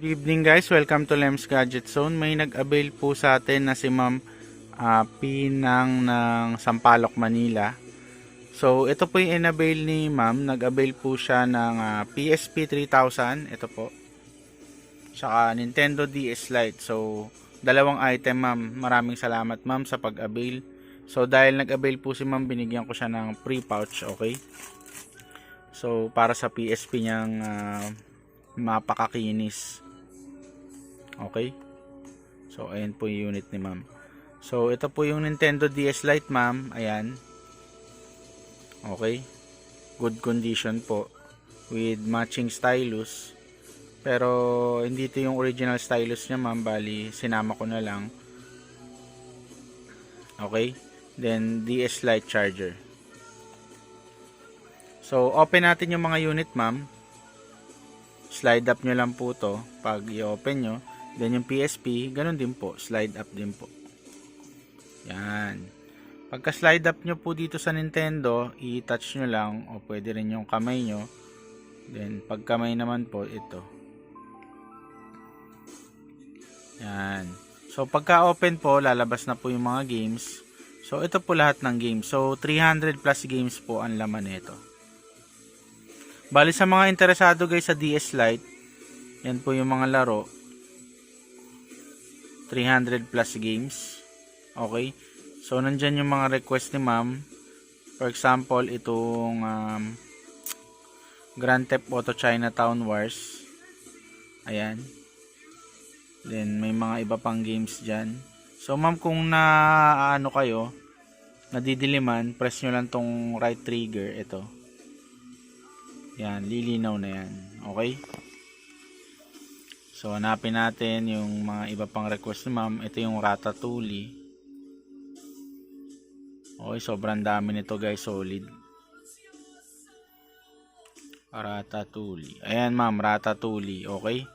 Good evening guys, welcome to Lems Gadget Zone. May nag-avail po sa atin na si Ma'am Pinang ng Sampaloc, Manila. So ito po yung in-avail ni Ma'am. Nag-avail po siya ng PSP 3000, ito po. Tsaka Nintendo DS Lite. So dalawang item Ma'am. Maraming salamat Ma'am sa pag-avail. So dahil nag-avail po si Ma'am, binigyan ko siya ng free pouch, okay? So para sa PSP niyang mapakakinis. Okay. So ayan po yung unit ni Ma'am. So ito po yung Nintendo DS Lite Ma'am. Ayan. Okay. Good condition po. With matching stylus. Pero hindi ito yung original stylus niya Ma'am. Bali sinama ko na lang. Okay. Then DS Lite charger. So open natin yung mga unit Ma'am. Slide up nyo lang po to pag i-open nyo. Then yung PSP, ganun din po, slide up din po. Yan. Pagka slide up nyo po dito sa Nintendo, i-touch nyo lang o pwede rin yung kamay nyo. Then pag kamay naman po, ito. Yan. So pagka open po, lalabas na po yung mga games. So ito po lahat ng games. So 300 plus games po ang laman nito. Bali sa mga interesado guys sa DS Lite, yan po yung mga laro. 300 plus games. Okay. So nandyan yung mga request ni Ma'am. For example, itong Grand Theft Auto Chinatown Wars. Ayan. Then may mga iba pang games dyan. So Ma'am, kung ano kayo, nadidiliman, press nyo lang tong right trigger. Ito. Yan, lilinaw na yan. Okay? So, hanapin natin yung mga iba pang request ni Ma'am. Ito yung Ratatouille. Okay, sobrang dami nito guys, solid. Ratatouille. Ayan Ma'am, Ratatouille. Okay?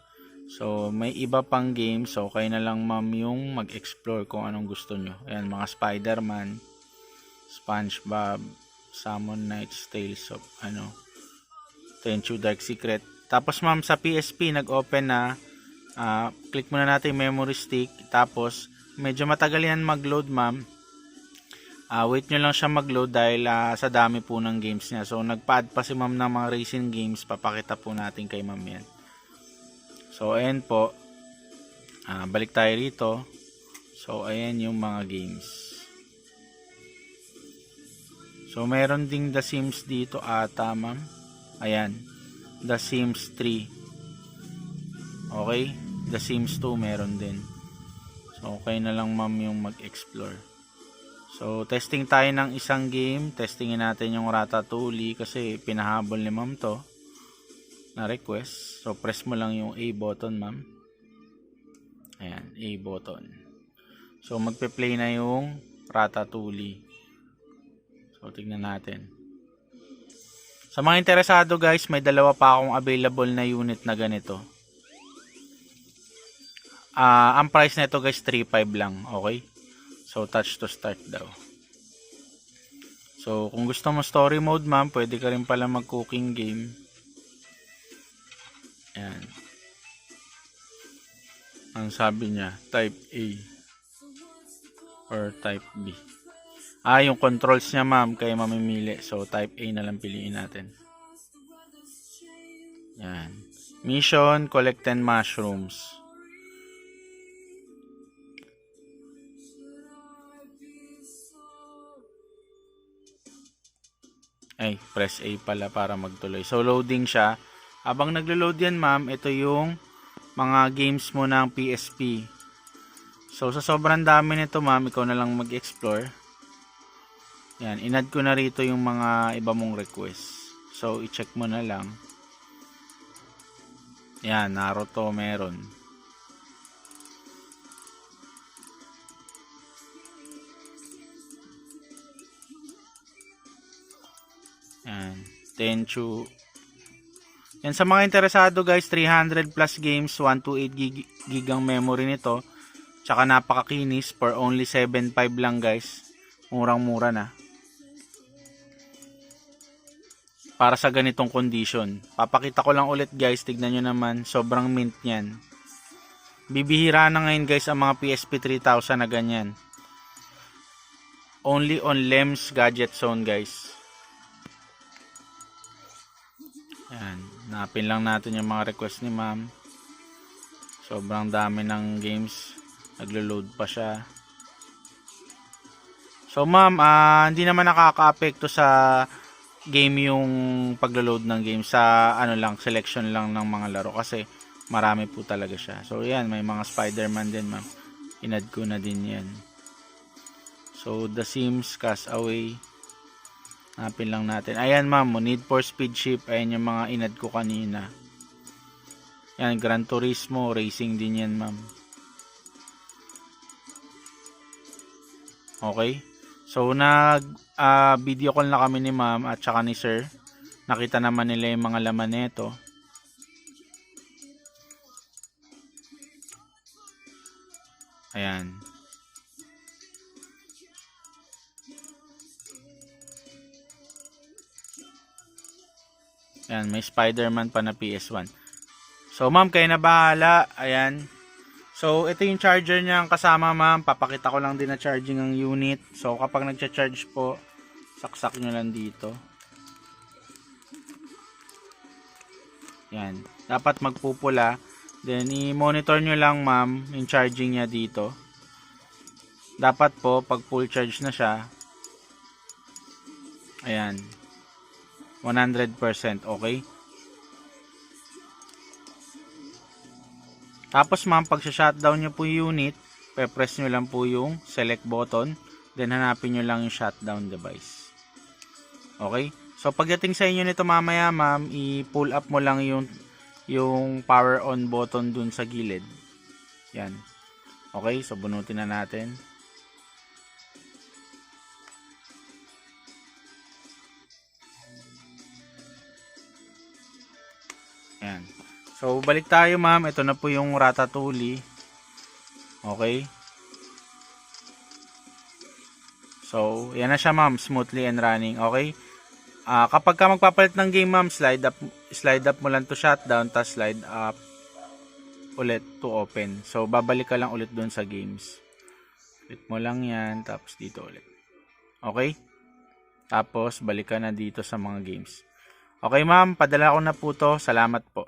So, may iba pang games. So, kayo na lang Ma'am yung mag-explore kung anong gusto nyo. Ayan, mga Spider-Man, SpongeBob, Summon Knights, Tales of Tenchu Dark Secret. Tapos Ma'am, sa PSP nag-open na, click muna natin yung memory stick. Tapos medyo matagal yan mag-load Ma'am. Wait nyo lang siya mag-load dahil sa dami po ng games niya. So nagpa-add pa si Ma'am ng mga racing games. Papakita po natin kay Ma'am yan. So ayan po. Balik tayo rito. So ayan yung mga games. So meron ding The Sims dito ata Ma'am. Ayan, The Sims 3. Okay, The Sims 2 meron din. So okay na lang Ma'am yung mag-explore. So testing tayo ng isang game. Testingin natin yung Ratatouille kasi pinahabol ni Ma'am to na request. So press mo lang yung A button Ma'am. Ayan, A button. So magpe-play na yung Ratatouille. So tignan natin. Sa mga interesado guys, may dalawa pa akong available na unit na ganito. Ang price nito guys 3.5 lang, okay? So touch to start daw. So kung gusto mo story mode Ma'am, pwede ka rin pala mag-cooking game. Ayan. Ang sabi niya, type A or type B. Yung controls niya Ma'am, kayo mamimili. So type A na lang piliin natin. Yan. Mission, collect 10 mushrooms. Ay, press A pala para magtuloy. So loading siya. Habang naglo-load yan Ma'am, ito yung mga games mo ng PSP. So sa sobrang dami nito Ma'am, ikaw na lang mag-explore. Yan, in-add ko na rito yung mga iba mong request. So, i-check mo na lang. Yan, Naruto meron. Yan, Tenchu. Yan, sa mga interesado guys, 300 plus games, 128 gig ang memory nito. Tsaka napakakinis for only 7.5 lang guys. Murang-mura na. Para sa ganitong condition. Papakita ko lang ulit guys, tignan nyo naman, sobrang mint niyan. Bibihira na ngayon guys ang mga PSP 3000 na ganyan. Only on Lem's Gadget Zone guys. Yan. Napin lang natin yung mga request ni ma'am. Sobrang dami ng games. Naglo-load pa siya. So ma'am, hindi naman nakaka-apekto sa game yung paglo-load ng game. Sa ano lang, selection lang ng mga laro. Kasi marami po talaga siya. So yan, may mga Spider-Man din ma'am. Inad ko na din yan. So, The Sims, Castaway. Hanapin lang natin. Ayan ma'am, Need for Speed Ship. Ayan yung mga inad ko kanina. Yan, Gran Turismo. Racing din yan ma'am. Okay. So, video call na kami ni ma'am at saka ni sir. Nakita naman nila yung mga laman nito. Ayan. Ayan, may Spider-Man pa na PS1. So, ma'am, kayo na bahala. Ayan. So, ito yung charger niya kasama, ma'am. Papakita ko lang din na charging ang unit. So, kapag nagcha-charge po, saksak nyo lang dito. Ayan. Dapat magpupula. Then, i-monitor nyo lang, ma'am, yung charging niya dito. Dapat po, pag full charge na siya, ayan, 100%, okay? Tapos ma'am, pag shutdown nyo po yung unit, pe-press nyo lang po yung select button, then hanapin nyo lang yung shutdown device. Okay? So pagdating sa inyo nito mamaya ma'am, i-pull up mo lang yung power on button dun sa gilid. Yan. Okay? So bunutin na natin. Yan. So, balik tayo ma'am. Ito na po yung Ratatouille. Okay. So, yan na siya ma'am. Smoothly and running. Okay. Kapag ka magpapalit ng game ma'am, slide up mo lang to shutdown, tapos slide up ulit to open. So, babalik ka lang ulit dun sa games. Click mo lang yan, tapos dito ulit. Okay. Tapos, balik ka na dito sa mga games. Okay ma'am, padala ko na po to. Salamat po.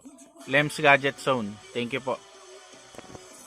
Lem's Gadget Zone. Thank you po.